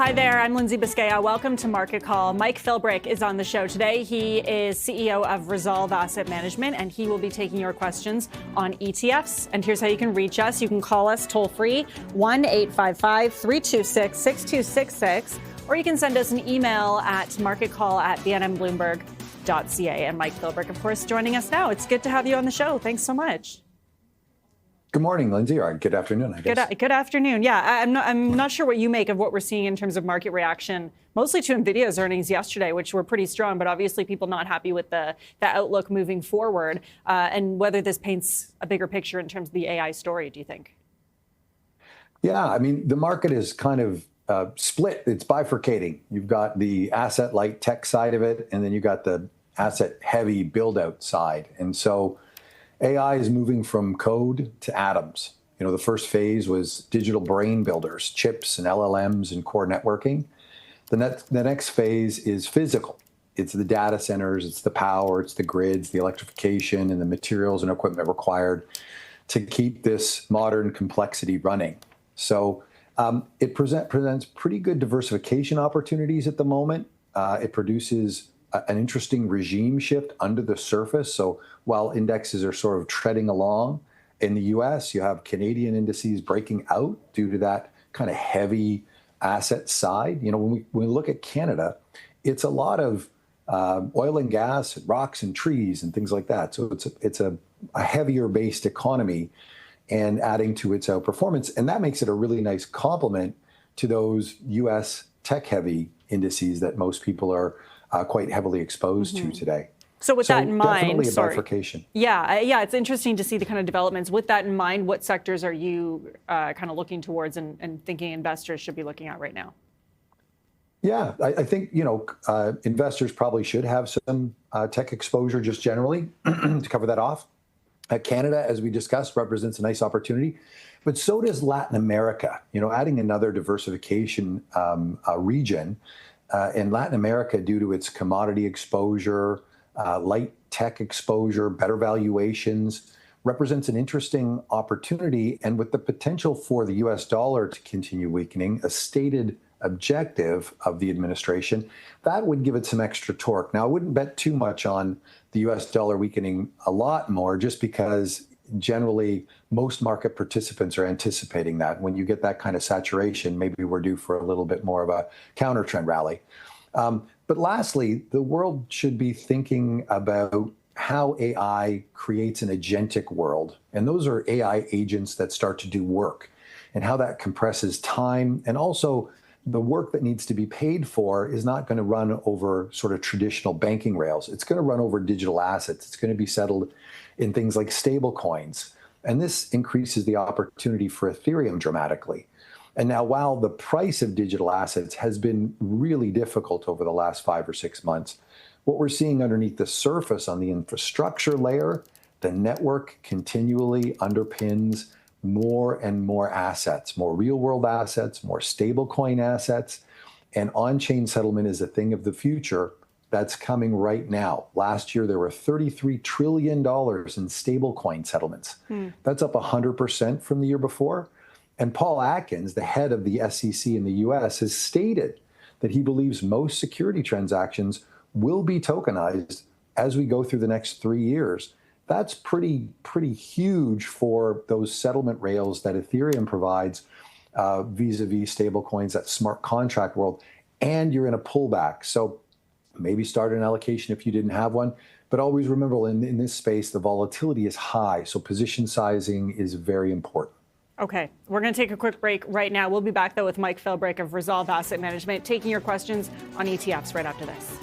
Hi there, I'm Lindsay Biscaya. Welcome to Market Call. Mike Philbrick is on the show today. He is CEO of Resolve Asset Management, and he will be taking your questions on ETFs. And here's how you can reach us. You can call us toll free, 1-855-326-6266, or you can send us an email at marketcall@bnnbloomberg.ca. And Mike Philbrick, of course, joining us now. It's good to have you on the show. Thanks so much. Good morning, Lindsay, or good afternoon, I guess. Good afternoon. Yeah, I'm not sure what you make of what we're seeing in terms of market reaction, mostly to NVIDIA's earnings yesterday, which were pretty strong, but obviously people not happy with the outlook moving forward, and whether this paints a bigger picture in terms of the AI story, do you think? Yeah, I mean, the market is kind of split. It's bifurcating. You've got the asset-light tech side of it, and then you've got the asset-heavy build-out side. And so AI is moving from code to atoms. You know, the first phase was digital brain builders, chips and LLMs and core networking. The next phase is physical. It's the data centers, it's the power, it's the grids, the electrification, and the materials and equipment required to keep this modern complexity running. So it presents pretty good diversification opportunities at the moment. It produces an interesting regime shift under the surface. So while indexes are sort of treading along in the US, you have Canadian indices breaking out due to that kind of heavy asset side. You know, when we look at Canada, it's a lot of oil and gas, rocks and trees and things like that. So it's a heavier based economy and adding to its outperformance. And that makes it a really nice complement to those US tech heavy indices that most people are quite heavily exposed to today. So with that in mind, definitely a bifurcation. Yeah, it's interesting to see the kind of developments. With that in mind, what sectors are you kind of looking towards and thinking investors should be looking at right now? Yeah, I think, you know, investors probably should have some tech exposure just generally to cover that off. Canada, as we discussed, represents a nice opportunity, but so does Latin America. You know, adding another diversification region. In Latin America, due to its commodity exposure, light tech exposure, better valuations, represents an interesting opportunity. And with the potential for the US dollar to continue weakening, a stated objective of the administration, that would give it some extra torque. Now, I wouldn't bet too much on the US dollar weakening a lot more, just because generally most market participants are anticipating that. When you get that kind of saturation, maybe we're due for a little bit more of a counter trend rally. But lastly, the world should be thinking about how AI creates an agentic world. And those are AI agents that start to do work, and how that compresses time. And also the work that needs to be paid for is not going to run over sort of traditional banking rails. It's going to run over digital assets. It's going to be settled in things like stable coins. And this increases the opportunity for Ethereum dramatically. And now, while the price of digital assets has been really difficult over the last 5 or 6 months, what we're seeing underneath the surface on the infrastructure layer, the network continually underpins more and more assets, more real world assets, more stable coin assets. And on-chain settlement is a thing of the future that's coming right now. Last year, there were $33 trillion in stablecoin settlements. That's up 100% from the year before. And Paul Atkins, the head of the SEC in the US, has stated that he believes most security transactions will be tokenized as we go through the next 3 years. That's pretty huge for those settlement rails that Ethereum provides vis-a-vis stablecoins, that smart contract world. And you're in a pullback. So maybe start an allocation if you didn't have one. But always remember, in this space, the volatility is high. So position sizing is very important. Okay, we're going to take a quick break right now. We'll be back, though, with Mike Philbrick of Resolve Asset Management, taking your questions on ETFs right after this.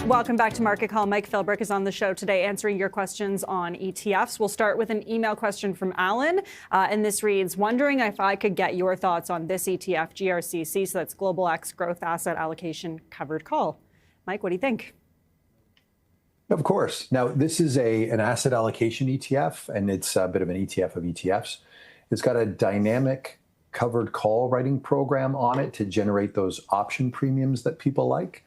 Welcome back to Market Call. Mike Philbrick is on the show today answering your questions on ETFs. We'll start with an email question from Alan. And this reads, wondering if I could get your thoughts on this ETF, GRCC, so that's Global X Growth Asset Allocation Covered Call. Mike, what do you think? Of course. Now, this is an asset allocation ETF, and it's a bit of an ETF of ETFs. It's got a dynamic covered call writing program on it to generate those option premiums that people like.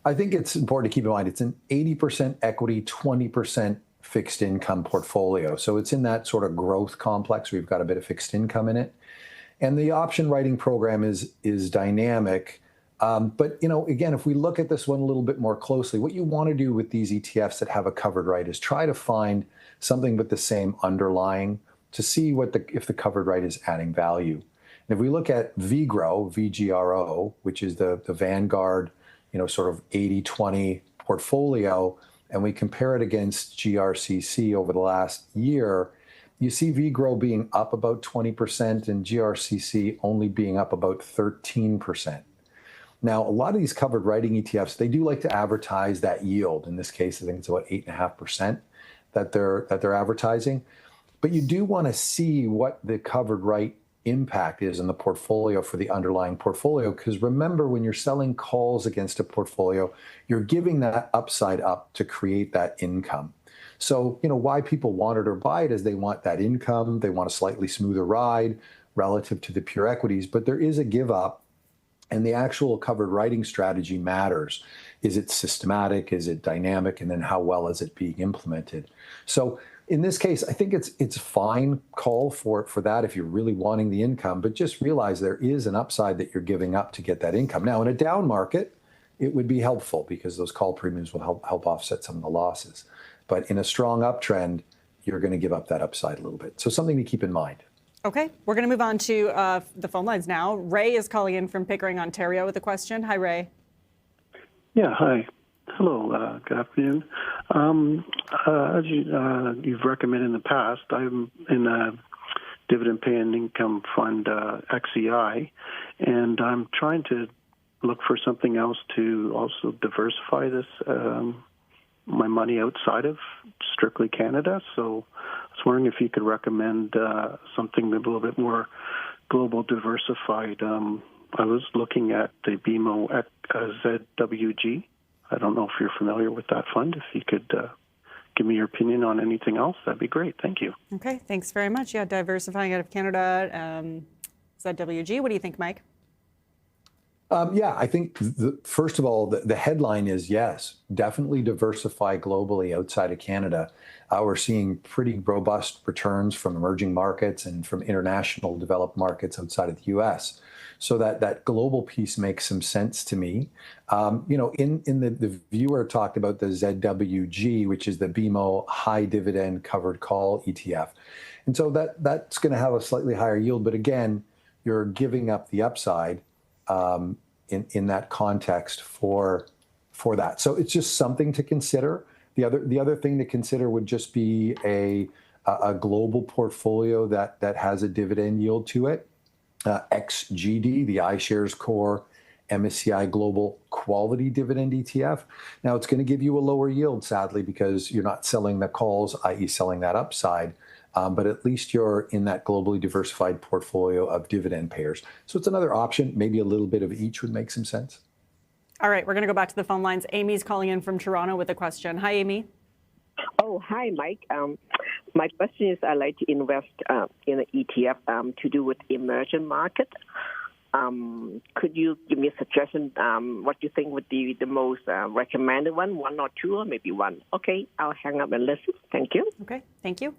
I think it's important to keep in mind it's an 80% equity, 20% fixed income portfolio. So it's in that sort of growth complex where you've got a bit of fixed income in it. And the option writing program is dynamic. But, again, if we look at this one a little bit more closely, what you want to do with these ETFs that have a covered right is try to find something with the same underlying to see if the covered right is adding value. And if we look at VGRO, VGRO, which is the Vanguard, sort of 80-20 portfolio, and we compare it against GRCC over the last year, you see VGRO being up about 20% and GRCC only being up about 13%. Now, a lot of these covered writing ETFs, they do like to advertise that yield. In this case, I think it's about 8.5% that they're advertising. But you do want to see what the covered right impact is in the portfolio for the underlying portfolio. Because remember, when you're selling calls against a portfolio, you're giving that upside up to create that income. So, why people want it or buy it is they want that income. They want a slightly smoother ride relative to the pure equities. But there is a give up, and the actual covered writing strategy matters. Is it systematic? Is it dynamic? And then how well is it being implemented? So in this case, I think it's a fine call for that if you're really wanting the income, but just realize there is an upside that you're giving up to get that income. Now, in a down market, it would be helpful because those call premiums will help offset some of the losses. But in a strong uptrend, you're going to give up that upside a little bit. So something to keep in mind. Okay, we're going to move on to the phone lines now. Ray is calling in from Pickering, Ontario with a question. Hi, Ray. Yeah, hi. Hello, good afternoon. As you've recommended in the past, I'm in a dividend-paying income fund, XEI, and I'm trying to look for something else to also diversify this, my money outside of strictly Canada. So I was wondering if you could recommend something a little bit more global diversified. I was looking at the BMO ZWG. I don't know if you're familiar with that fund. If you could give me your opinion on anything else, that'd be great. Thank you. Okay, thanks very much. Yeah, diversifying out of Canada, ZWG. What do you think, Mike? Yeah, I think first of all, the headline is yes, definitely diversify globally outside of Canada. We're seeing pretty robust returns from emerging markets and from international developed markets outside of the U.S. So that global piece makes some sense to me. In the viewer talked about the ZWG, which is the BMO High Dividend Covered Call ETF. And so that's going to have a slightly higher yield. But again, you're giving up the upside in that context for that. So it's just something to consider. The other thing to consider would just be a global portfolio that has a dividend yield to it. XGD, the iShares Core MSCI Global Quality Dividend ETF. Now, it's going to give you a lower yield, sadly, because you're not selling the calls, i.e. selling that upside, but at least you're in that globally diversified portfolio of dividend payers. So it's another option. Maybe a little bit of each would make some sense. All right, we're going to go back to the phone lines. Amy's calling in from Toronto with a question. Hi, Amy. Oh, hi, Mike. My question is I'd like to invest in an ETF to do with emerging market. Could you give me a suggestion? What do you think would be the most recommended one or two, or maybe one? Okay, I'll hang up and listen. Thank you. Okay, thank you.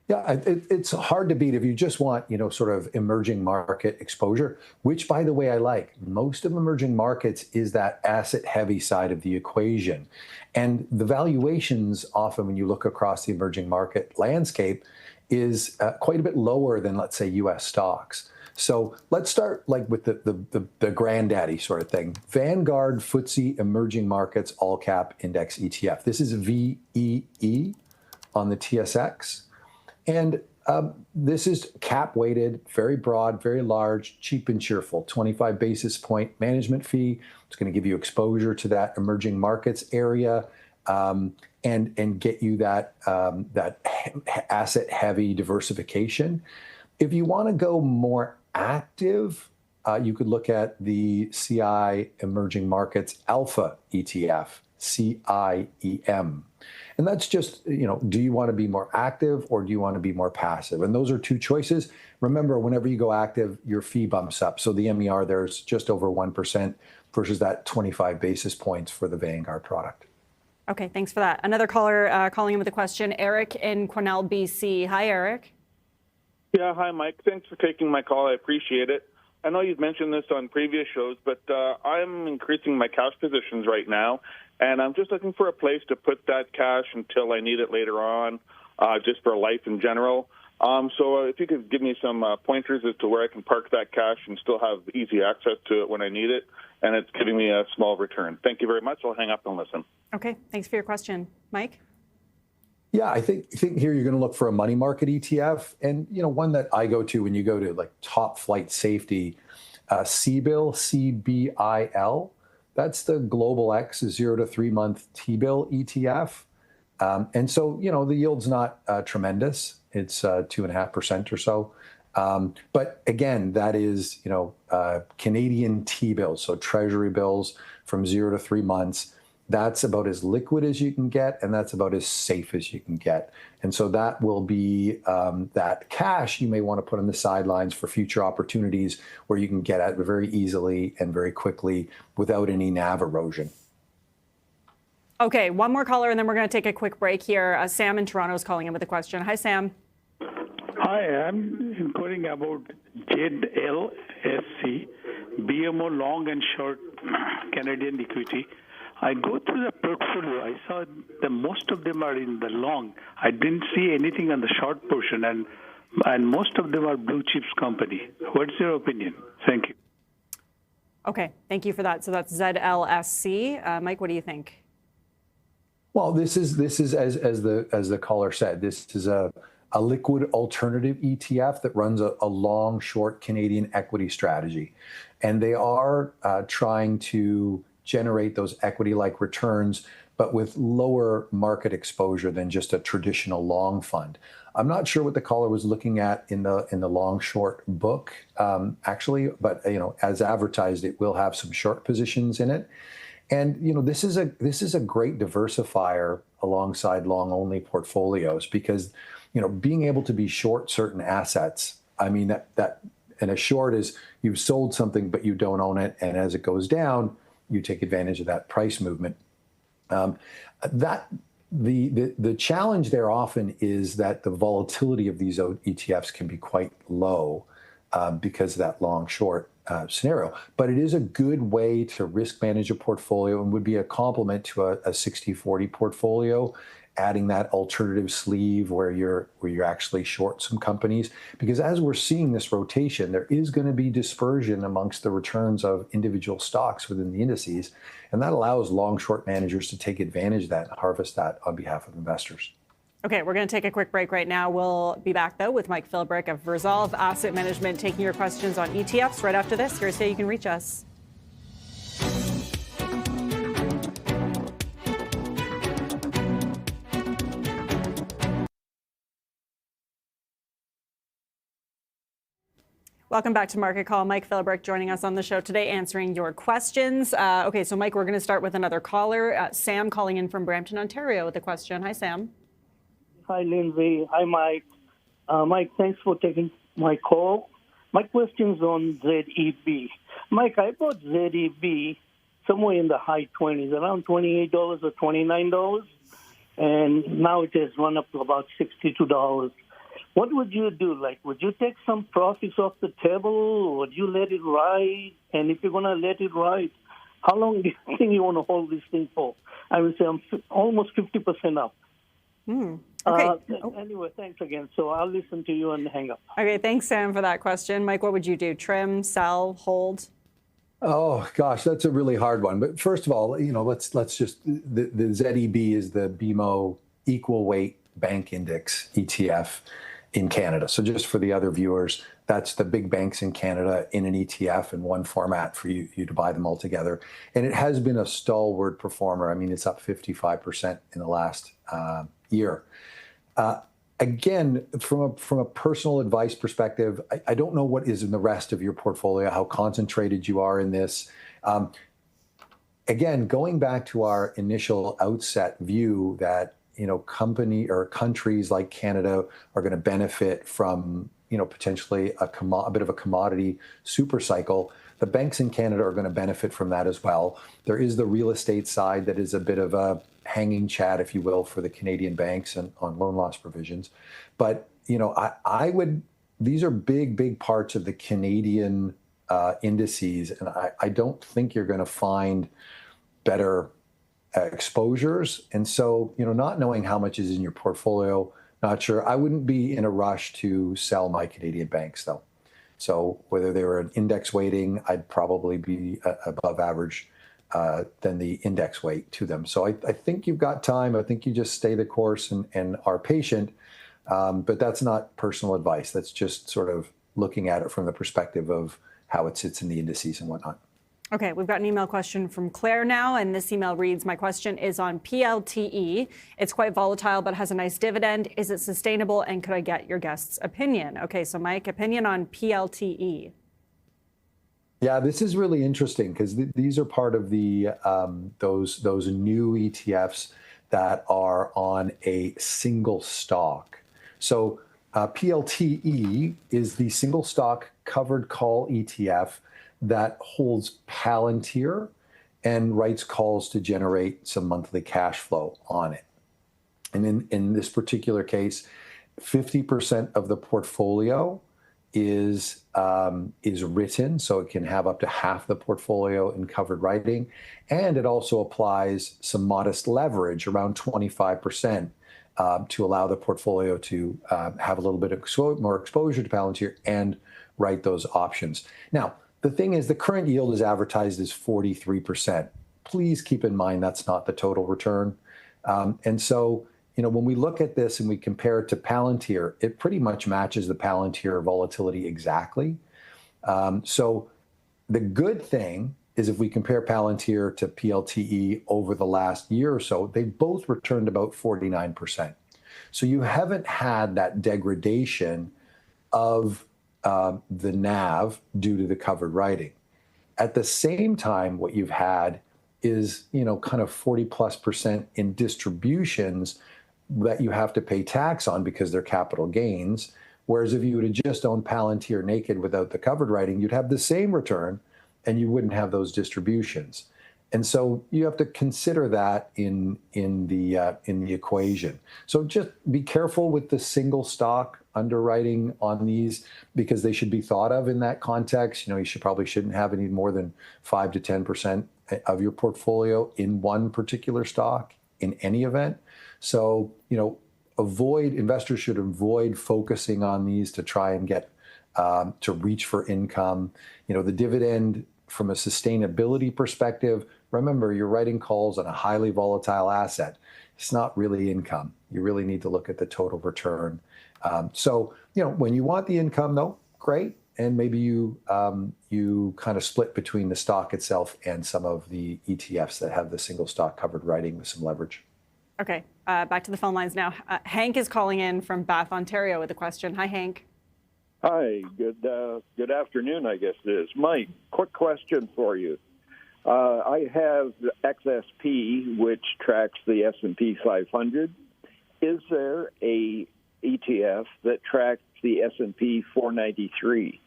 Yeah, it's hard to beat if you just want, sort of emerging market exposure, which, by the way, I like. Most of emerging markets is that asset-heavy side of the equation. And the valuations often, when you look across the emerging market landscape, is quite a bit lower than, let's say, U.S. stocks. So let's start with the granddaddy sort of thing. Vanguard FTSE Emerging Markets All Cap Index ETF. This is VEE on the TSX. And this is cap weighted, very broad, very large, cheap and cheerful, 25 basis point management fee. It's going to give you exposure to that emerging markets area and get you that asset heavy diversification. If you want to go more active, you could look at the CI Emerging Markets Alpha ETF, CIEM. And that's just, do you want to be more active or do you want to be more passive? And those are two choices. Remember, whenever you go active, your fee bumps up. So the MER there's just over 1% versus that 25 basis points for the Vanguard product. Okay, thanks for that. Another caller calling in with a question, Eric in Quesnel, BC. Hi, Eric. Yeah, hi, Mike. Thanks for taking my call. I appreciate it. I know you've mentioned this on previous shows, but I'm increasing my cash positions right now, and I'm just looking for a place to put that cash until I need it later on, just for life in general. So if you could give me some pointers as to where I can park that cash and still have easy access to it when I need it, and it's giving me a small return. Thank you very much. I'll hang up and listen. Okay, thanks for your question. Mike? Yeah, I think here you're going to look for a money market ETF, and one that I go to when you go to like top flight safety, CBIL, CBIL. That's the Global X 0 to 3 month T-bill ETF, and so the yield's not tremendous. It's 2.5% or so, but again, that is Canadian T-bills, so Treasury bills from 0 to 3 months. That's about as liquid as you can get, and that's about as safe as you can get. And so that will be that cash you may want to put on the sidelines for future opportunities where you can get at it very easily and very quickly without any NAV erosion. Okay, one more caller, and then we're going to take a quick break here. Sam in Toronto is calling in with a question. Hi, Sam. Hi, I'm inquiring about ZLSC, BMO long and short Canadian equity. I go through the portfolio. I saw that most of them are in the long. I didn't see anything on the short portion, and most of them are blue chips company. What's your opinion? Thank you. Okay, thank you for that. So that's ZLSC. Mike, what do you think? Well, this is as the caller said, this is a liquid alternative ETF that runs a long short Canadian equity strategy, and they are trying to generate those equity-like returns, but with lower market exposure than just a traditional long fund. I'm not sure what the caller was looking at in the long short book, actually, but as advertised, it will have some short positions in it. And this is a great diversifier alongside long only portfolios, because being able to be short certain assets, I mean that and a short is you've sold something but you don't own it, and as it goes down, you take advantage of that price movement. The challenge there often is that the volatility of these ETFs can be quite low because of that long short scenario. But it is a good way to risk manage a portfolio and would be a complement to a 60-40 portfolio, adding that alternative sleeve where you're actually short some companies. Because as we're seeing this rotation, there is going to be dispersion amongst the returns of individual stocks within the indices, and that allows long short managers to take advantage of that and harvest that on behalf of investors. Okay, we're going to take a quick break right now. We'll be back, though, with Mike Philbrick of Resolve Asset Management, taking your questions on ETFs right after this. Here's how you can reach us. Welcome back to Market Call. Mike Philbrick joining us on the show today, answering your questions. Okay, so Mike, we're going to start with another caller. Sam calling in from Brampton, Ontario with a question. Hi, Sam. Hi, Lindsay. Hi, Mike. Mike, thanks for taking my call. My question's on ZEB. Mike, I bought ZEB somewhere in the high 20s, around $28 or $29, and now it has run up to about $62. What would you do? Like, would you take some profits off the table, or would you let it ride? And if you're going to let it ride, how long do you think you want to hold this thing for? I would say I'm almost 50% up. Okay. Anyway, thanks again. So I'll listen to you and hang up. Okay, thanks, Sam, for that question. Mike, what would you do? Trim, sell, hold? Oh gosh, that's a really hard one. But first of all, let's just the ZEB is the BMO Equal Weight Bank Index ETF in Canada. So just for the other viewers, that's the big banks in Canada in an ETF in one format for you to buy them all together. And it has been a stalwart performer. I mean, it's up 55% in the last year. Again, from a personal advice perspective, I don't know what is in the rest of your portfolio, how concentrated you are in this. Again, going back to our initial outset view that company or countries like Canada are going to benefit from potentially a bit of a commodity super cycle. The banks in Canada are going to benefit from that as well. There is the real estate side that is a bit of a hanging chat, if you will, for the Canadian banks and on loan loss provisions. But I would. These are big parts of the Canadian indices, and I don't think you're going to find better exposures. And so, not knowing how much is in your portfolio, not sure. I wouldn't be in a rush to sell my Canadian banks, though. So whether they were an index weighting, I'd probably be above average than the index weight to them. So I think you've got time. I think you just stay the course and are patient. But that's not personal advice. That's just sort of looking at it from the perspective of how it sits in the indices and whatnot. Okay, we've got an email question from Claire now, and this email reads, my question is on PLTE. It's quite volatile, but has a nice dividend. Is it sustainable, and could I get your guest's opinion? Okay, so Mike, opinion on PLTE. Yeah, this is really interesting because these are part of the those new ETFs that are on a single stock. So PLTE is the single stock covered call ETF that holds Palantir and writes calls to generate some monthly cash flow on it. And in this particular case, 50% of the portfolio is written, so it can have up to half the portfolio in covered writing, and it also applies some modest leverage, around 25%, to allow the portfolio to have a little bit of more exposure to Palantir and write those options. Now, the thing is, the current yield is advertised as 43%. Please keep in mind that's not the total return. And so, when we look at this and we compare it to Palantir, it pretty much matches the Palantir volatility exactly. So the good thing is if we compare Palantir to PLTE over the last year or so, they both returned about 49%. So you haven't had that degradation of the NAV due to the covered writing. At the same time, what you've had is, kind of 40+% in distributions that you have to pay tax on because they're capital gains. Whereas if you would have just owned Palantir naked without the covered writing, you'd have the same return and you wouldn't have those distributions. And so you have to consider that in the equation. So just be careful with the single stock underwriting on these because they should be thought of in that context. You shouldn't have any more than 5 to 10% of your portfolio in one particular stock in any event. So, investors should avoid focusing on these to try and get to reach for income. The dividend from a sustainability perspective, remember, you're writing calls on a highly volatile asset. It's not really income. You really need to look at the total return. So, when you want the income, though, great. And maybe you kind of split between the stock itself and some of the ETFs that have the single stock covered writing with some leverage. Okay, back to the phone lines now. Hank is calling in from Bath, Ontario with a question. Hi, Hank. Hi, good afternoon, I guess it is. Mike, quick question for you. I have the XSP, which tracks the S&P 500. Is there a ETF that tracks the S&P 493?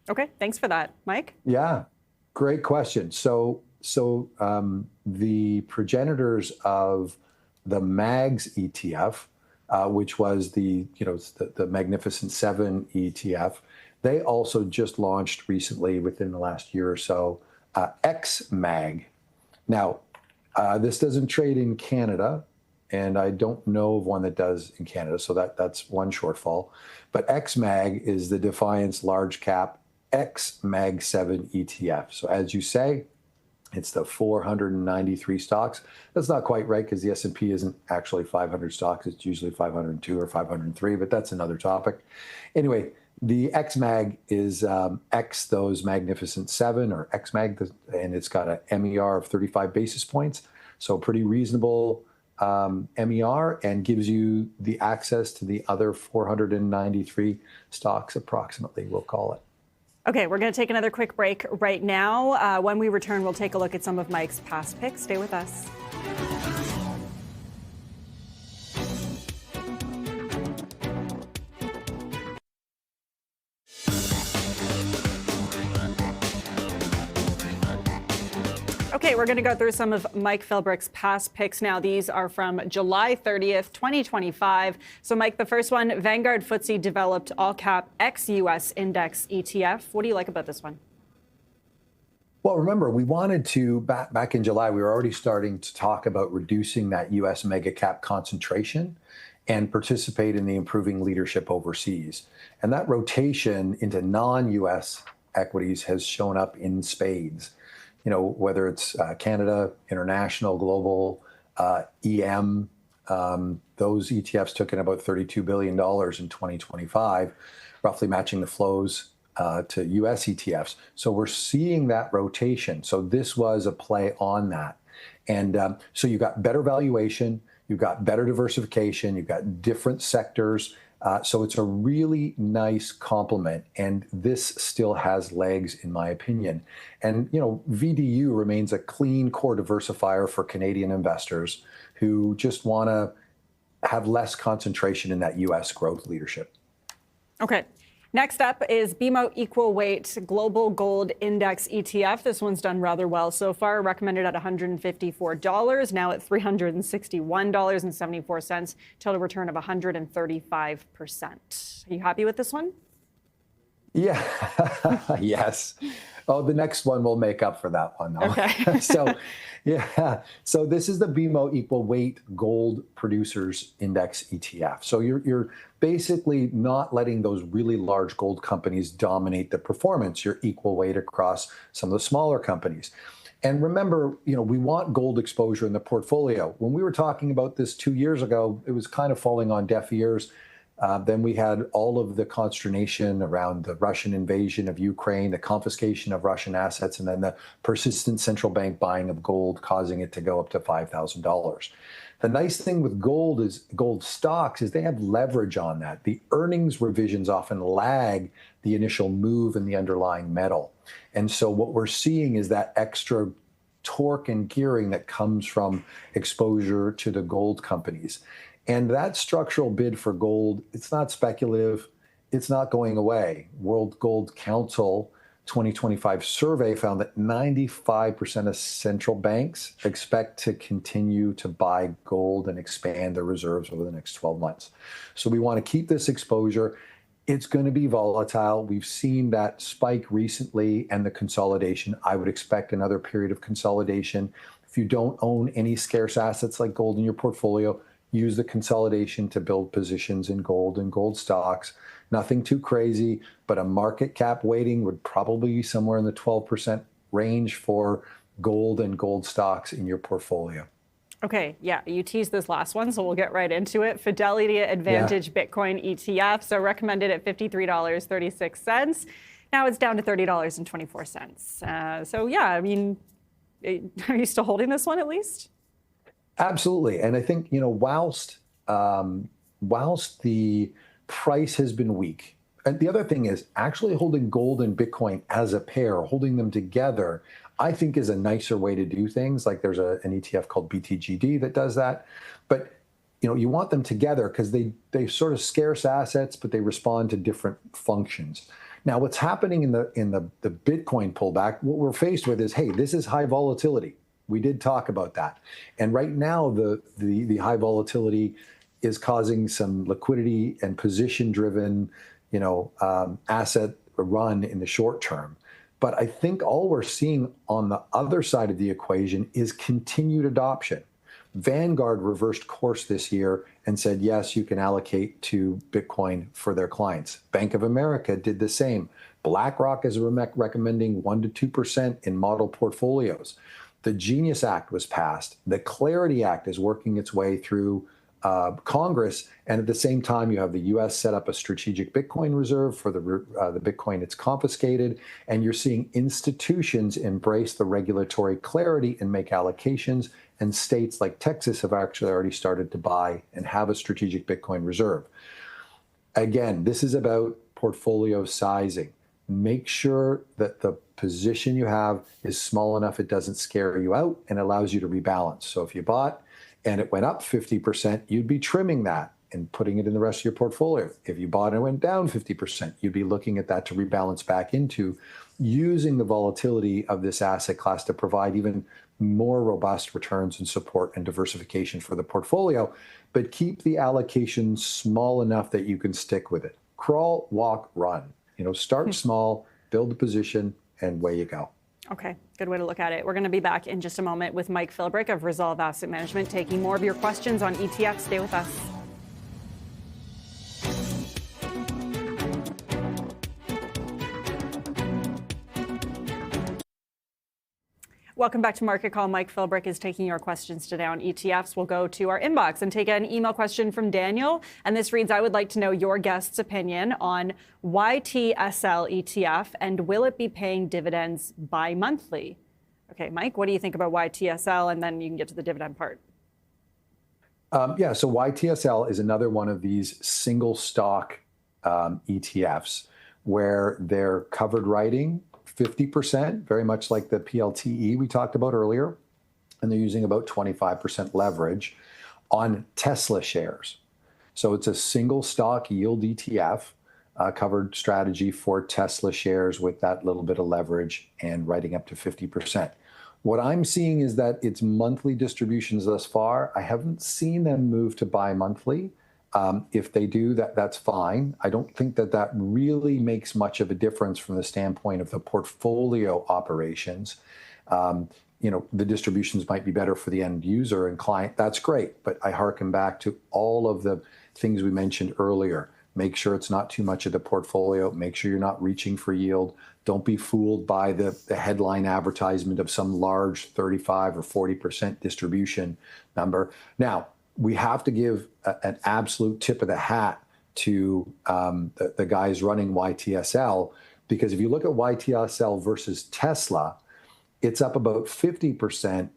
Okay, thanks for that. Mike? Yeah, great question. So the progenitors of the MAGS ETF, which was the Magnificent Seven ETF, they also just launched recently within the last year or so, XMAG. Now, this doesn't trade in Canada, and I don't know of one that does in Canada, so that's one shortfall. But XMAG is the Defiance Large Cap XMAG 7 ETF. So as you say, it's the 493 stocks. That's not quite right because the S&P isn't actually 500 stocks. It's usually 502 or 503, but that's another topic. Anyway, the XMAG is X those Magnificent Seven or XMAG, and it's got a MER of 35 basis points. So pretty reasonable MER and gives you the access to the other 493 stocks approximately, we'll call it. Okay, we're going to take another quick break right now. When we return, we'll take a look at some of Mike's past picks. Stay with us. Okay, we're going to go through some of Mike Philbrick's past picks now. These are from July 30th, 2025. So, Mike, the first one, Vanguard FTSE developed all-cap ex-US index ETF. What do you like about this one? Well, remember, we wanted to, back in July, we were already starting to talk about reducing that US mega cap concentration and participate in the improving leadership overseas. And that rotation into non-US equities has shown up in spades. You know, whether it's Canada, international, global, EM, those ETFs took in about $32 billion in 2025, roughly matching the flows to US ETFs. So we're seeing that rotation. So this was a play on that. And so you've got better valuation, you've got better diversification, you've got different sectors. So it's a really nice complement, and this still has legs, in my opinion. And, you know, VDU remains a clean core diversifier for Canadian investors who just want to have less concentration in that U.S. growth leadership. Okay. Next up is BMO Equal Weight Global Gold Index ETF. This one's done rather well so far, recommended at $154, now at $361.74, total return of 135%. Are you happy with this one? Yeah, yes. Oh, the next one will make up for that one, though. Okay. So this is the BMO Equal Weight Gold Producers Index ETF. So you're basically not letting those really large gold companies dominate the performance. You're equal weight across some of the smaller companies. And remember, you know, we want gold exposure in the portfolio. When we were talking about this 2 years ago, it was kind of falling on deaf ears. Then we had all of the consternation around the Russian invasion of Ukraine, the confiscation of Russian assets, and then the persistent central bank buying of gold, causing it to go up to $5,000. The nice thing with gold stocks is they have leverage on that. The earnings revisions often lag the initial move in the underlying metal. And so what we're seeing is that extra torque and gearing that comes from exposure to the gold companies. And that structural bid for gold, it's not speculative, it's not going away. World Gold Council 2025 survey found that 95% of central banks expect to continue to buy gold and expand their reserves over the next 12 months. So we want to keep this exposure. It's going to be volatile. We've seen that spike recently and the consolidation. I would expect another period of consolidation. If you don't own any scarce assets like gold in your portfolio, use the consolidation to build positions in gold and gold stocks. Nothing too crazy, but a market cap weighting would probably be somewhere in the 12% range for gold and gold stocks in your portfolio. Okay, yeah, you teased this last one, so we'll get right into it. Fidelity Advantage Bitcoin ETF, so recommended at $53.36. Now it's down to $30.24. So yeah, I mean, are you still holding this one at least? Absolutely. And I think, you know, whilst the price has been weak, and the other thing is actually holding gold and Bitcoin as a pair, holding them together, I think is a nicer way to do things. Like there's an ETF called BTGD that does that. But, you know, you want them together because they sort of scarce assets, but they respond to different functions. Now, what's happening in the Bitcoin pullback, what we're faced with is, hey, this is high volatility. We did talk about that. And right now, the high volatility is causing some liquidity and position-driven, you know, asset run in the short term. But I think all we're seeing on the other side of the equation is continued adoption. Vanguard reversed course this year and said, yes, you can allocate to Bitcoin for their clients. Bank of America did the same. BlackRock is recommending 1% to 2% in model portfolios. The Genius Act was passed. The Clarity Act is working its way through Congress, and at the same time, you have the U.S. set up a strategic Bitcoin reserve for the Bitcoin it's confiscated, and you're seeing institutions embrace the regulatory clarity and make allocations, and states like Texas have actually already started to buy and have a strategic Bitcoin reserve. Again, this is about portfolio sizing. Make sure that the position you have is small enough it doesn't scare you out and allows you to rebalance. So if you bought and it went up 50%, you'd be trimming that and putting it in the rest of your portfolio. If you bought and it went down 50%, you'd be looking at that to rebalance back into, using the volatility of this asset class to provide even more robust returns and support and diversification for the portfolio, but keep the allocation small enough that you can stick with it. Crawl, walk, run. Start small, build a position, and away you go. Okay, good way to look at it. We're going to be back in just a moment with Mike Philbrick of Resolve Asset Management, taking more of your questions on ETFs. Stay with us. Welcome back to Market Call. Mike Philbrick is taking your questions today on ETFs. We'll go to our inbox and take an email question from Daniel. And this reads, I would like to know your guest's opinion on YTSL ETF and will it be paying dividends bi-monthly? Okay, Mike, what do you think about YTSL? And then you can get to the dividend part. So YTSL is another one of these single stock ETFs where they're covered writing 50%, very much like the PLTE we talked about earlier, and they're using about 25% leverage on Tesla shares. So it's a single stock yield ETF, covered strategy for Tesla shares with that little bit of leverage and writing up to 50%. What I'm seeing is that it's monthly distributions thus far. I haven't seen them move to bi-monthly. If they do, that's fine. I don't think that really makes much of a difference from the standpoint of the portfolio operations. The distributions might be better for the end user and client. That's great. But I hearken back to all of the things we mentioned earlier. Make sure it's not too much of the portfolio. Make sure you're not reaching for yield. Don't be fooled by the headline advertisement of some large 35 or 40% distribution number. Now, we have to give an absolute tip of the hat to the guys running YTSL, because if you look at YTSL versus Tesla, it's up about 50%,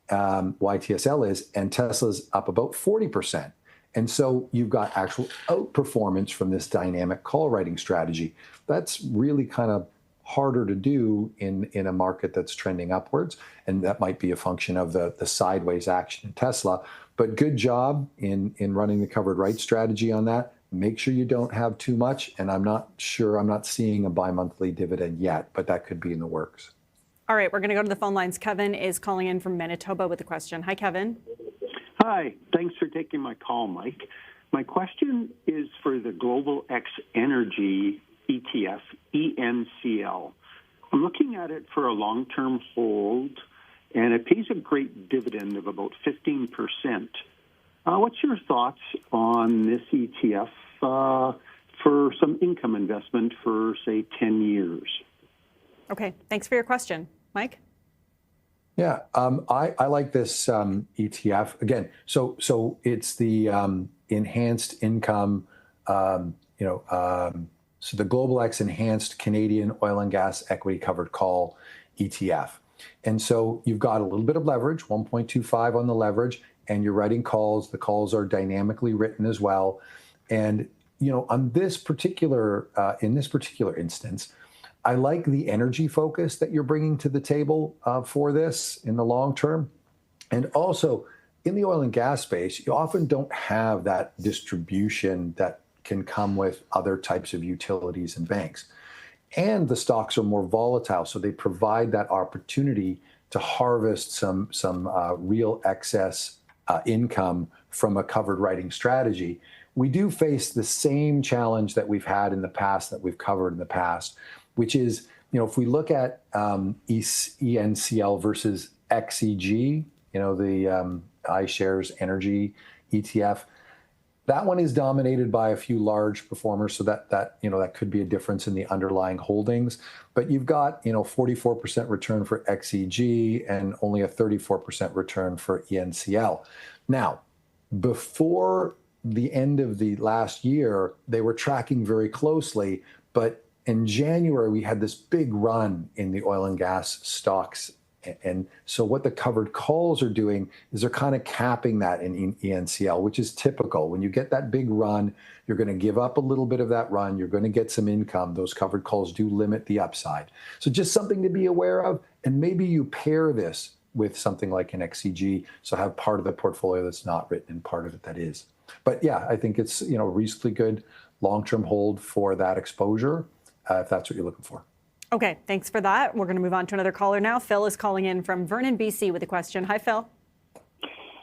YTSL is, and Tesla's up about 40%. And so you've got actual outperformance from this dynamic call writing strategy. That's really kind of harder to do in a market that's trending upwards. And that might be a function of the sideways action in Tesla. But good job in running the covered right strategy on that. Make sure you don't have too much. And I'm not seeing a bi-monthly dividend yet, but that could be in the works. All right, we're going to go to the phone lines. Kevin is calling in from Manitoba with a question. Hi, Kevin. Hi, thanks for taking my call, Mike. My question is for the Global X Energy ETF, ENCL. I'm looking at it for a long-term hold, and it pays a great dividend of about 15%. What's your thoughts on this ETF for some income investment for, say, 10 years? Okay, thanks for your question. Mike? Yeah, I like this ETF. Again, so it's the enhanced income, so the Global X Enhanced Canadian Oil and Gas Equity Covered Call ETF. And so you've got a little bit of leverage, 1.25 on the leverage, and you're writing calls. The calls are dynamically written as well. And, on this particular, in this particular instance, I like the energy focus that you're bringing to the table for this in the long term. And also, in the oil and gas space, you often don't have that distribution that can come with other types of utilities and banks. And the stocks are more volatile, so they provide that opportunity to harvest some real excess income from a covered writing strategy. We do face the same challenge that we've had in the past, that we've covered in the past, which is, if we look at ENCL versus XEG, the iShares Energy ETF, that one is dominated by a few large performers, so that could be a difference in the underlying holdings. But you've got 44% return for XEG and only a 34% return for ENCL. Now, before the end of the last year, they were tracking very closely. But in January, we had this big run in the oil and gas stocks. And so what the covered calls are doing is they're kind of capping that in ENCL, which is typical. When you get that big run, you're going to give up a little bit of that run. You're going to get some income. Those covered calls do limit the upside. So just something to be aware of. And maybe you pair this with something like an XCG. So have part of the portfolio that's not written and part of it that is. But yeah, I think it's, reasonably good long-term hold for that exposure, if that's what you're looking for. Okay, thanks for that. We're going to move on to another caller now. Phil is calling in from Vernon, BC with a question. Hi, Phil.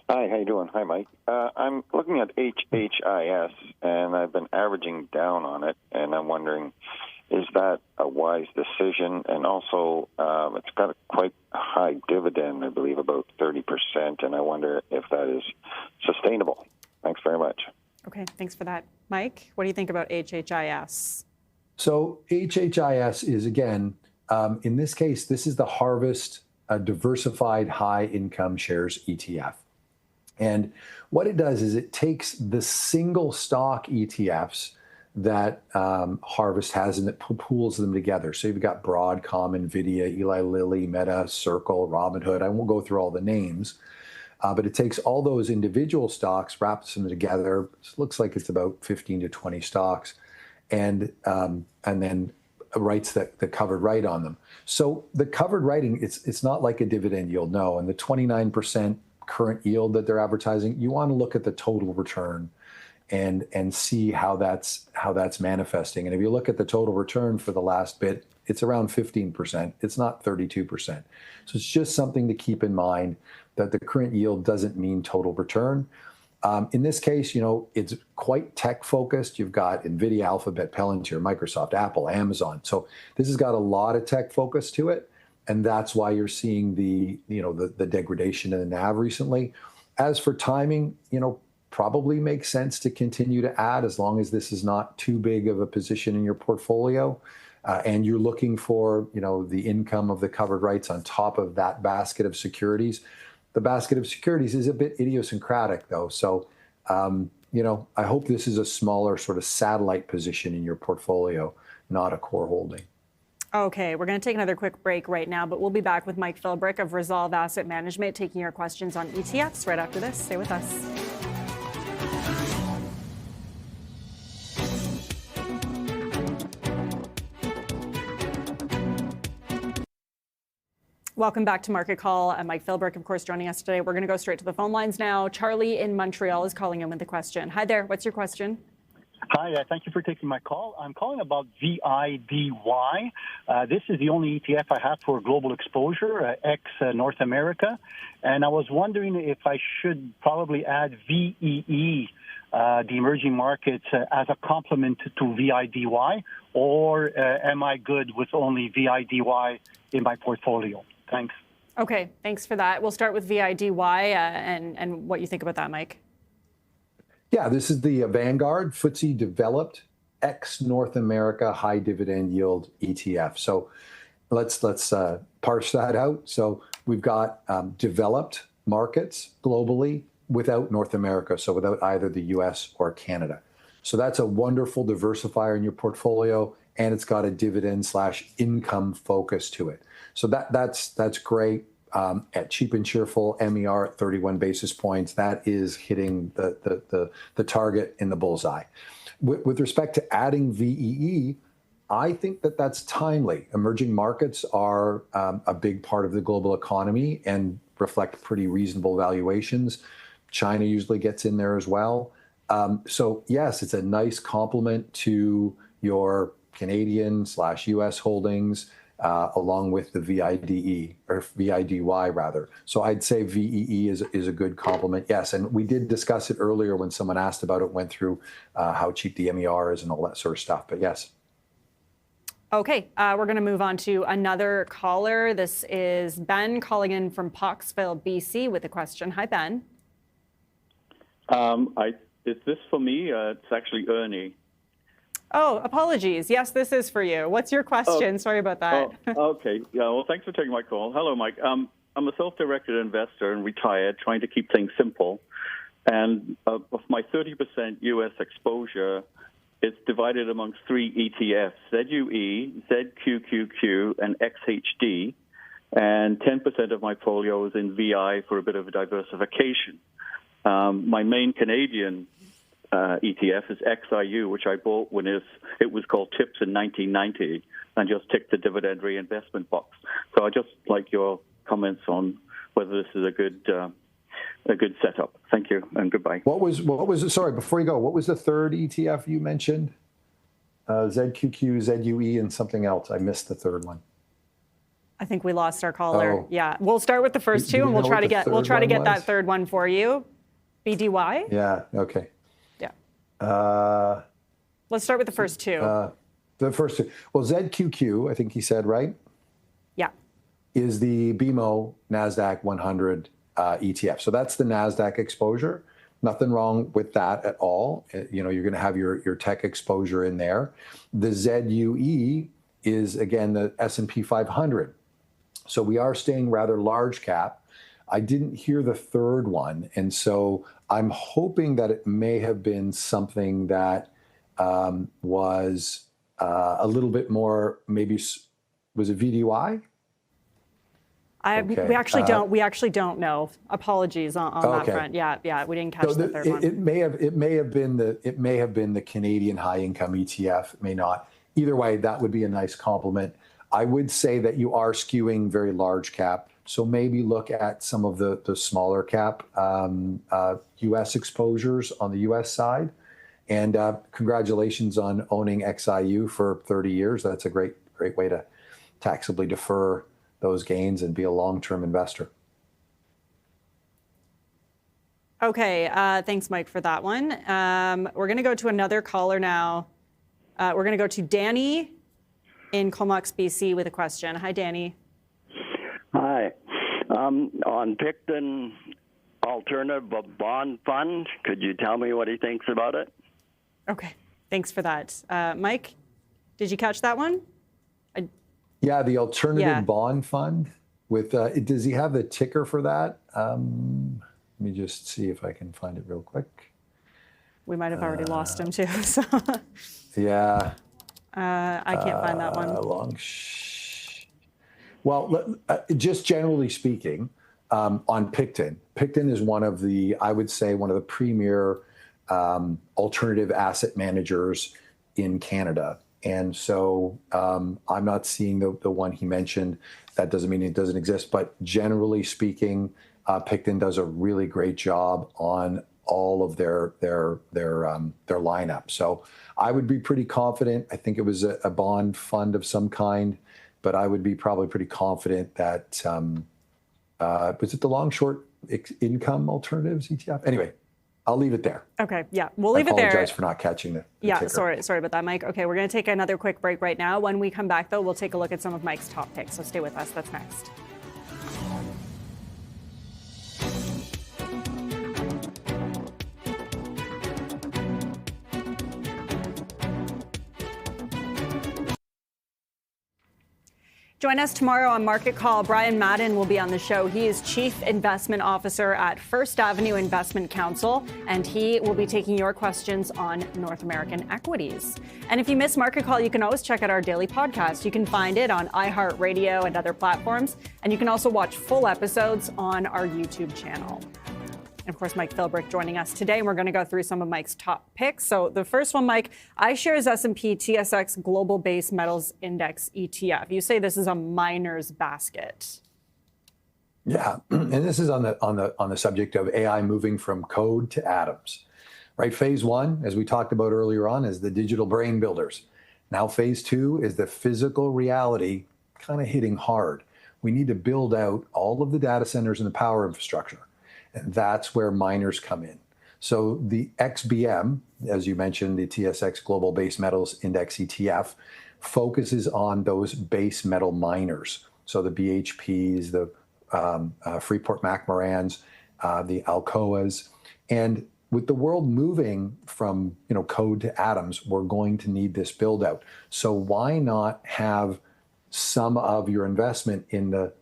Hi, how you doing? Hi, Mike. I'm looking at HHIS, and I've been averaging down on it, and I'm wondering, is that a wise decision? And also, it's got a quite high dividend, I believe, about 30%, and I wonder if that is sustainable. Thanks very much. Okay, thanks for that. Mike, what do you think about HHIS? So HHIS is, again, in this case, this is the Harvest Diversified High Income Shares ETF. And what it does is it takes the single stock ETFs that Harvest has and it pools them together. So you've got Broadcom, NVIDIA, Eli Lilly, Meta, Circle, Robinhood. I won't go through all the names, but it takes all those individual stocks, wraps them together. It looks like it's about 15 to 20 stocks. And then writes the covered write on them. So the covered writing, it's not like a dividend yield, no. And the 29% current yield that they're advertising, you want to look at the total return and see how that's manifesting. And if you look at the total return for the last bit, it's around 15%. It's not 32%. So it's just something to keep in mind that the current yield doesn't mean total return. In this case, it's quite tech focused. You've got NVIDIA, Alphabet, Palantir, Microsoft, Apple, Amazon. So this has got a lot of tech focus to it. And that's why you're seeing the degradation in the NAV recently. As for timing, probably makes sense to continue to add as long as this is not too big of a position in your portfolio. And you're looking for, the income of the covered rights on top of that basket of securities. The basket of securities is a bit idiosyncratic, though. So, I hope this is a smaller sort of satellite position in your portfolio, not a core holding. Okay, we're going to take another quick break right now, but we'll be back with Mike Philbrick of Resolve Asset Management, taking your questions on ETFs right after this. Stay with us. Welcome back to Market Call. I'm Mike Philbrick, of course, joining us today. We're going to go straight to the phone lines now. Charlie in Montreal is calling in with a question. Hi there. What's your question? Hi, thank you for taking my call. I'm calling about VIDY. This is the only ETF I have for global exposure, ex-North America. And I was wondering if I should probably add VEE, the emerging markets, as a complement to VIDY, or am I good with only VIDY in my portfolio? Thanks. Okay, thanks for that. We'll start with VIDY and what you think about that, Mike. Yeah, this is the Vanguard FTSE Developed ex-North America High Dividend Yield ETF. So let's parse that out. So we've got developed markets globally without North America, so without either the US or Canada. So that's a wonderful diversifier in your portfolio, and it's got a dividend/income focus to it. So that's great. At cheap and cheerful, MER at 31 basis points, that is hitting the target in the bullseye. With respect to adding VEE, I think that's timely. Emerging markets are a big part of the global economy and reflect pretty reasonable valuations. China usually gets in there as well. So yes, it's a nice complement to your Canadian/US holdings, along with the VIDE or VIDY rather. So I'd say VEE is a good complement. Yes, and we did discuss it earlier when someone asked about it, went through how cheap the MER is and all that sort of stuff. But yes. Okay, we're going to move on to another caller. This is Ben calling in from Poxville, BC with a question. Hi, Ben. Is this for me? It's actually Ernie. Oh, apologies. Yes, this is for you. What's your question? Sorry about that. Okay. Yeah. Well, thanks for taking my call. Hello, Mike. I'm a self-directed investor and retired, trying to keep things simple. And of my 30% U.S. exposure, it's divided amongst three ETFs, ZUE, ZQQQ, and XHD. And 10% of my portfolio is in VI for a bit of a diversification. My main Canadian ETF is XIU, which I bought when it was called TIPS in 1990, and just ticked the dividend reinvestment box. So I just like your comments on whether this is a good setup. Thank you, and goodbye. What was sorry, before you go, what was the third ETF you mentioned? ZQQ, ZUE, and something else. I missed the third one. I think we lost our caller. Oh. Yeah, we'll start with the first two, and we'll try to get that third one for you. BDY. Yeah. Okay. Yeah. Let's start with the first two. The first two. Well, ZQQ, I think he said, right? Yeah. Is the BMO NASDAQ 100 ETF. So that's the NASDAQ exposure. Nothing wrong with that at all. You're going to have your tech exposure in there. The ZUE is, again, the S&P 500. So we are staying rather large cap. I didn't hear the third one. And so I'm hoping that it may have been something that was a little bit more, maybe, was it VDY? We actually don't know. Apologies on that front. Yeah, we didn't catch the third one. It may have been the Canadian high income ETF. It may not. Either way, that would be a nice compliment. I would say that you are skewing very large cap. So maybe look at some of the smaller cap U.S. exposures on the U.S. side. And congratulations on owning XIU for 30 years. That's a great way to taxably defer those gains and be a long-term investor. Okay, thanks, Mike, for that one. We're going to go to another caller now. We're going to go to Danny in Comox, BC, with a question. Hi, Danny. Hi. On Picton Alternative Bond Fund, could you tell me what he thinks about it? Okay, thanks for that. Mike, did you catch that one? Yeah, the Alternative Bond Fund. With does he have the ticker for that? Let me just see if I can find it real quick. We might have already lost him too. So. Yeah. I can't find that one. Well, just generally speaking, on Picton is one of the premier alternative asset managers in Canada. And so I'm not seeing the one he mentioned. That doesn't mean it doesn't exist. But generally speaking, Picton does a really great job on all of their lineup. So I would be pretty confident. I think it was a bond fund of some kind, but I would be probably pretty confident that was it the long short income alternatives ETF? Anyway, I'll leave it there. Okay, yeah, we'll leave it there. I apologize for not catching the ticker. Sorry about that, Mike. Okay, we're going to take another quick break right now. When we come back, though, we'll take a look at some of Mike's top picks. So stay with us. That's next. Join us tomorrow on Market Call. Brian Madden will be on the show. He is Chief Investment Officer at First Avenue Investment Counsel, and he will be taking your questions on North American equities. And if you miss Market Call, you can always check out our daily podcast. You can find it on iHeartRadio and other platforms, and you can also watch full episodes on our YouTube channel. And of course, Mike Philbrick joining us today, and we're going to go through some of Mike's top picks. So the first one, Mike, iShares S&P TSX Global Base Metals Index ETF. You say this is a miner's basket. Yeah, and this is on the subject of AI moving from code to atoms, right? Phase one, as we talked about earlier on, is the digital brain builders. Now phase two is the physical reality kind of hitting hard. We need to build out all of the data centers and the power infrastructure. And that's where miners come in. So the XBM, as you mentioned, the TSX Global Base Metals Index ETF, focuses on those base metal miners. So the BHPs, the Freeport-McMorans, the Alcoas. And with the world moving from code to atoms, we're going to need this build out. So why not have some of your investment in the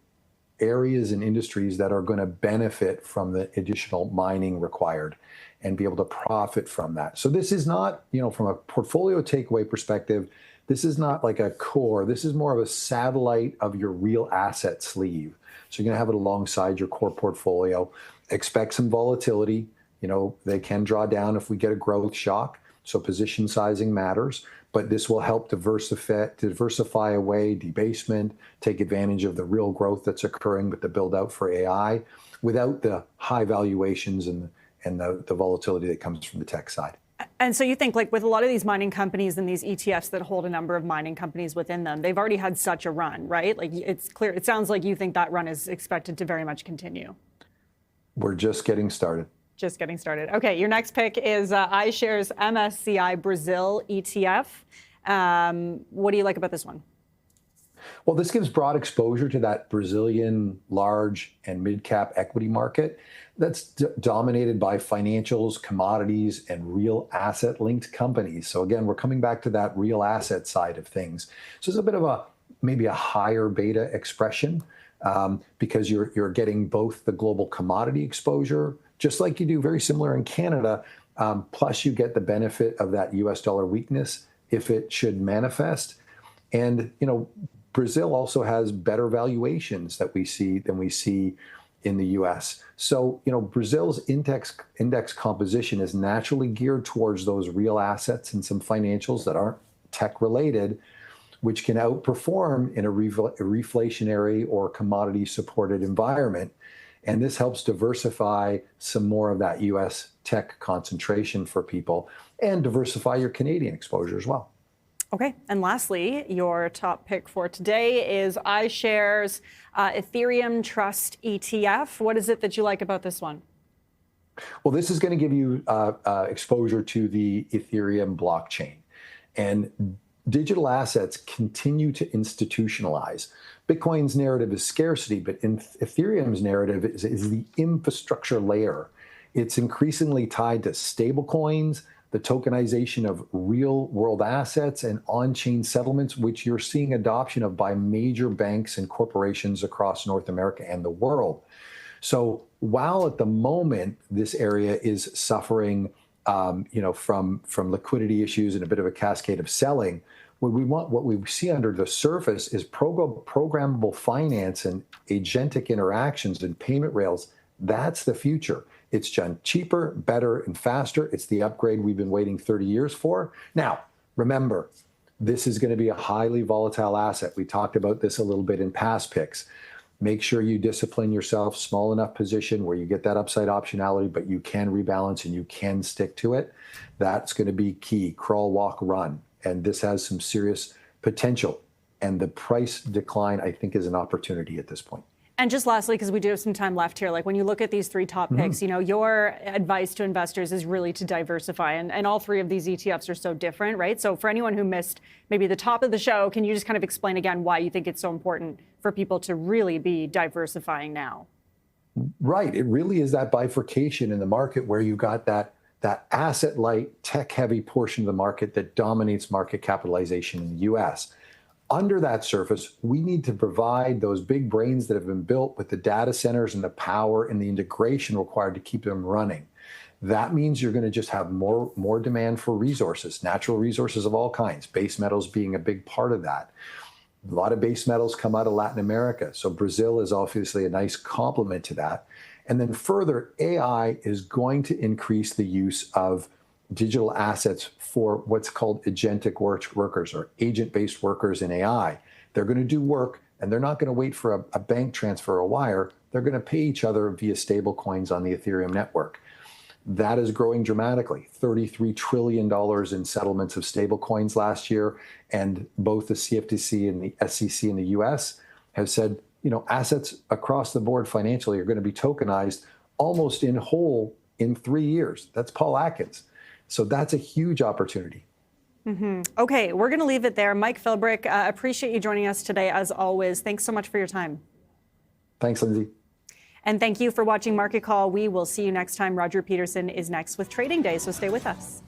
areas and industries that are going to benefit from the additional mining required and be able to profit from that. So this is not, from a portfolio takeaway perspective, this is not like a core. This is more of a satellite of your real asset sleeve. So you're going to have it alongside your core portfolio. Expect some volatility. They can draw down if we get a growth shock. So position sizing matters, but this will help diversify away debasement, take advantage of the real growth that's occurring with the build out for AI without the high valuations and the volatility that comes from the tech side. And so you think, like, with a lot of these mining companies and these ETFs that hold a number of mining companies within them, they've already had such a run, right? Like, it's clear. It sounds like you think that run is expected to very much continue. We're just getting started. Just getting started. Okay, your next pick is iShares MSCI Brazil ETF. What do you like about this one? Well, this gives broad exposure to that Brazilian large and mid-cap equity market that's dominated by financials, commodities, and real asset-linked companies. So again, we're coming back to that real asset side of things. So it's a bit of maybe a higher beta expression because you're getting both the global commodity exposure, just like you do very similar in Canada, plus you get the benefit of that US dollar weakness if it should manifest. And, Brazil also has better valuations than we see in the US. So, Brazil's index composition is naturally geared towards those real assets and some financials that aren't tech related, which can outperform in a reflationary or commodity supported environment. And this helps diversify some more of that US tech concentration for people and diversify your Canadian exposure as well. Okay, and lastly, your top pick for today is iShares Ethereum Trust ETF. What is it that you like about this one? Well, this is going to give you exposure to the Ethereum blockchain. And digital assets continue to institutionalize. Bitcoin's narrative is scarcity, but Ethereum's narrative is the infrastructure layer. It's increasingly tied to stablecoins, the tokenization of real world assets, and on-chain settlements, which you're seeing adoption of by major banks and corporations across North America and the world. So while at the moment this area is suffering from liquidity issues and a bit of a cascade of selling, what we see under the surface is programmable finance and agentic interactions and payment rails. That's the future. It's done cheaper, better, and faster. It's the upgrade we've been waiting 30 years for. Now, remember, this is going to be a highly volatile asset. We talked about this a little bit in past picks. Make sure you discipline yourself, small enough position where you get that upside optionality, but you can rebalance and you can stick to it. That's going to be key. Crawl, walk, run. And this has some serious potential. And the price decline, I think, is an opportunity at this point. And just lastly, because we do have some time left here, like when you look at these three top picks, your advice to investors is really to diversify. And all three of these ETFs are so different, right? So for anyone who missed maybe the top of the show, can you just kind of explain again why you think it's so important for people to really be diversifying now? Right. It really is that bifurcation in the market where you got that asset-light, tech-heavy portion of the market that dominates market capitalization in the U.S. Under that surface, we need to provide those big brains that have been built with the data centers and the power and the integration required to keep them running. That means you're going to just have more demand for resources, natural resources of all kinds, base metals being a big part of that. A lot of base metals come out of Latin America. So Brazil is obviously a nice complement to that. And then further, AI is going to increase the use of digital assets for what's called agentic workers or agent-based workers in AI. They're going to do work, and they're not going to wait for a bank transfer or a wire. They're going to pay each other via stable coins on the Ethereum network. That is growing dramatically. $33 trillion in settlements of stable coins last year, and both the CFTC and the SEC in the US have said, assets across the board financially are going to be tokenized almost in whole in 3 years. That's Paul Atkins. So that's a huge opportunity. Okay, we're going to leave it there. Mike Philbrick, appreciate you joining us today as always. Thanks so much for your time. Thanks, Lindsay. And thank you for watching Market Call. We will see you next time. Roger Peterson is next with Trading Day, so stay with us.